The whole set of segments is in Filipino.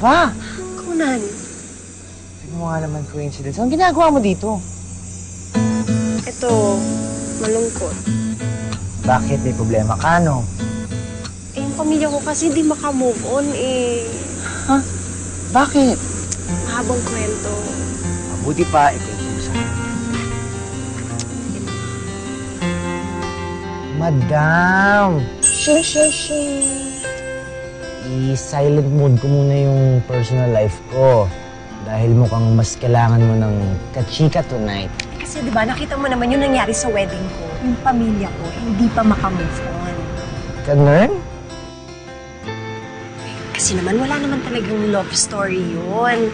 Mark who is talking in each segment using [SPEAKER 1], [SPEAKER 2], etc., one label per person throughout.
[SPEAKER 1] pa?
[SPEAKER 2] Kunan.
[SPEAKER 1] Tignan mo nga naman coincidence. Anong ginagawa mo dito?
[SPEAKER 2] Ito, malungkot.
[SPEAKER 1] Bakit? May problema ka, no?
[SPEAKER 2] Eh, yung pamilya ko kasi di makamove on eh.
[SPEAKER 1] Ha? Bakit?
[SPEAKER 2] Mahabang kwento.
[SPEAKER 1] Mabuti pa, ikwento mo sa akin. Madam! I-silent mode ko muna yung personal life ko. Dahil mukhang mas kailangan mo ng kachika tonight.
[SPEAKER 2] Kasi di ba nakita mo naman yung nangyari sa wedding ko. Yung pamilya ko, hindi pa makamove on.
[SPEAKER 1] Ganun?
[SPEAKER 2] Kasi naman, wala naman talagang love story yun.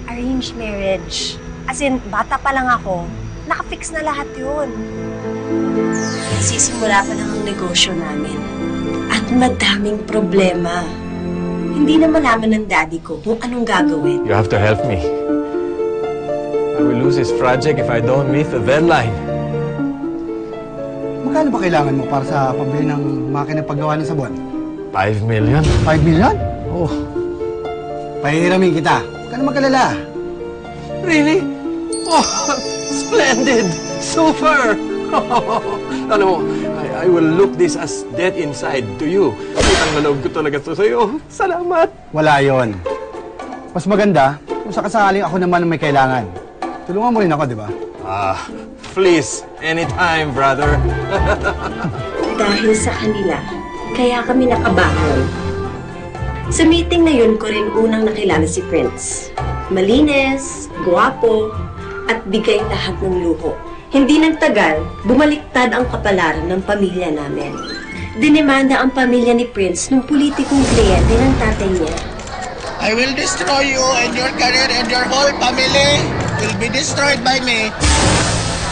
[SPEAKER 2] Arranged marriage. As in, bata pa lang ako, nakafix na lahat yun. Nagsisimula pa lang ang negosyo namin. At madaming problema. Hindi na malaman ng daddy ko kung anong gagawin.
[SPEAKER 3] You have to help me. I will lose this project if I don't meet the deadline.
[SPEAKER 4] Magkano ba kailangan mo para sa pambili ng makina paggawa ng sabon?
[SPEAKER 3] 5 million?
[SPEAKER 4] 5 million?
[SPEAKER 3] Oh.
[SPEAKER 4] Pahihiramin kita. Huwag ka na mag-alala.
[SPEAKER 3] Really? Oh, splendid! Super! Alam mo, I will look this as dead inside to you. Utang na loob ko talaga to sa'yo. Salamat!
[SPEAKER 4] Wala yon. Mas maganda kung sakasaling ako naman ang may kailangan. Tulungan mo rin ako, di ba?
[SPEAKER 3] Please, anytime, brother.
[SPEAKER 2] Dahil sa kanila, kaya kami nakabangon. Sa meeting na yun ko rin unang nakilala si Prince. Malinis, guwapo, at bigay lahat ng luho. Hindi nagtagal, bumaliktad ang kapalaran ng pamilya namin. Dinemanda ang pamilya ni Prince ng politikong kliyente ng tatay niya.
[SPEAKER 5] I will destroy you and your career and your whole family will be destroyed by me.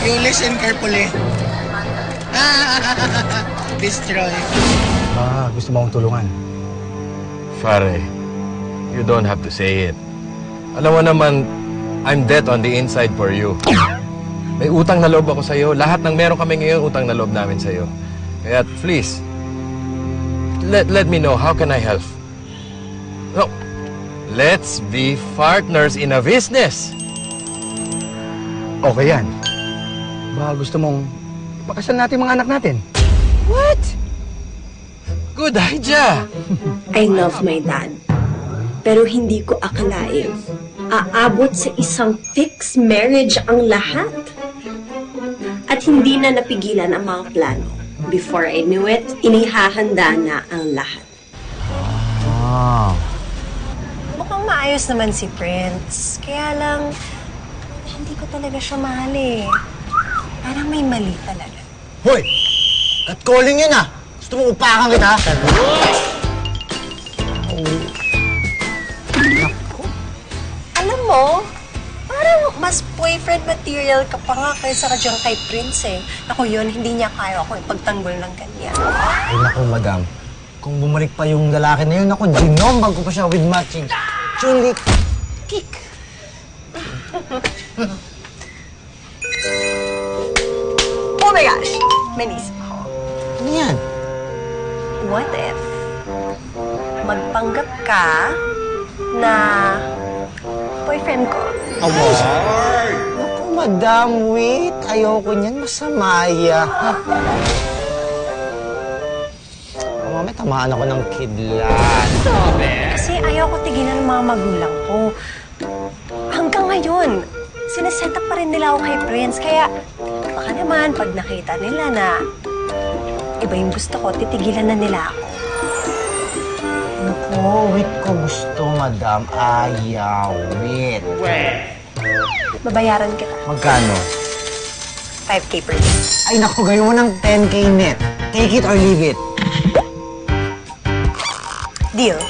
[SPEAKER 5] You listen carefully. Destroy.
[SPEAKER 4] Gusto mo akong tulungan.
[SPEAKER 3] Pare, you don't have to say it. Alam mo naman, I'm dead on the inside for you. May utang na loob ako sa'yo. Lahat ng meron kami ngayon, utang na loob namin sa'yo. Kaya please, let me know, how can I help? No, let's be partners in a business.
[SPEAKER 4] Okay yan. Baka gusto mong ipakasal natin mga anak natin.
[SPEAKER 3] What? Good idea!
[SPEAKER 2] I love my dad. Pero hindi ko akalain, aabot sa isang fixed marriage ang lahat. At hindi na napigilan ang mga plano. Before I knew it, inihahanda na ang lahat. Mukhang maayos naman si Prince. Kaya lang, hindi ko talaga siya mahal eh. Parang may mali talaga.
[SPEAKER 1] Hoy! Catcalling yun ah! Gusto mo upakan kita?
[SPEAKER 2] Alam mo, parang mas boyfriend material ka pa nga kaysa ka dyan kay Prince eh. Ako yun, hindi niya kaya ako ipagtanggol ng ganyan.
[SPEAKER 1] Ay naku, madam. Kung bumalik pa yung lalaki na yun, ako, ginomag ko pa siya with matching. Chulik! Kick!
[SPEAKER 2] Oh my gosh! May naisip ako.
[SPEAKER 1] Ano yan?
[SPEAKER 2] What if magpanggap ka na boyfriend ko?
[SPEAKER 1] Naku, madam, wait. Ayoko niyan. Masama Mamaya tamaan ako ng kidlat.
[SPEAKER 2] Kasi ayaw ko tigilan ng mga magulang ko. Hanggang ngayon, sineset up pa rin nila ako kay Prince. Kaya baka naman pag nakita nila na iba yung gusto ko, titigilan na nila ako.
[SPEAKER 1] Naku, wait ko gusto, madam. Ayaw, wait.
[SPEAKER 2] Babayaran kita.
[SPEAKER 1] Magkano?
[SPEAKER 2] 5K per day.
[SPEAKER 1] Ay, naku, gawin mo ng 10K net. Take it or leave it.
[SPEAKER 2] Deal.